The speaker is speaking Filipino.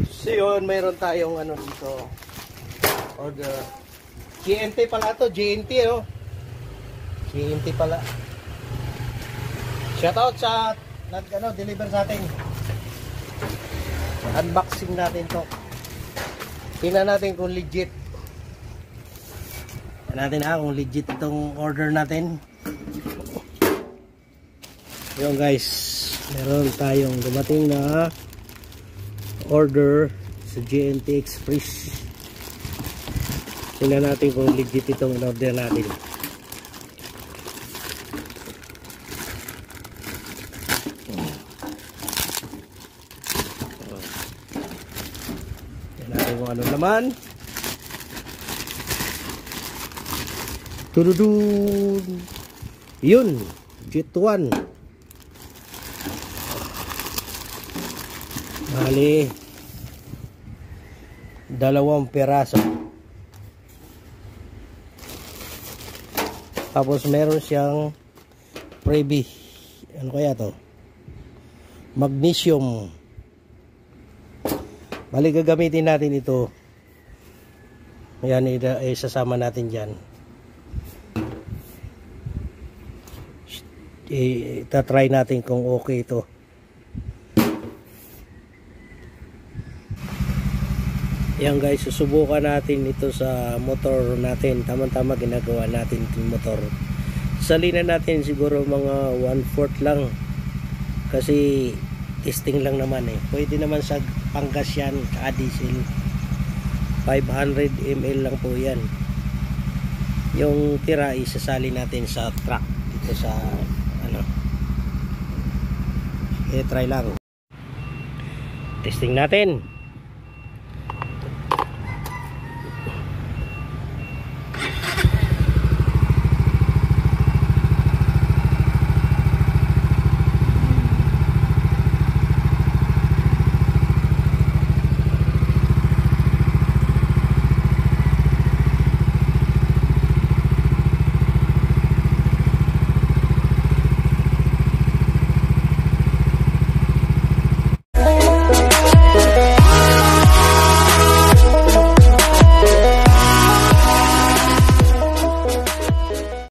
So yun, mayroon tayong ano dito. Order. GNT pala to, GNT oh. GNT pala. Shoutout sa deliver sa atin. Unboxing natin to. Tingnan natin kung legit. Tingnan natin kung legit itong order natin. Yun guys, meron tayong dumating na order sa GNT Express. Tingnan natin kung legit itong order natin. Tingnan natin kung ano naman. Tududun! Yun! Jet1. Bali 2 peraso. Tapos meron siyang freebie. Ano kaya to? Magnesium. Bali gagamitin natin ito. Ayan, isasama natin dyan. Itatry natin kung okay ito. Yan guys, susubukan natin ito sa motor natin. Tama-tama ginagawa natin itong motor. Salinan natin siguro mga 1/4 lang. Kasi testing lang naman eh. Pwede naman sa panggas yan, ka-diesel. 500 ml lang po yan. Yung tira isasali natin sa truck. Dito sa ano. Try lang. Testing natin.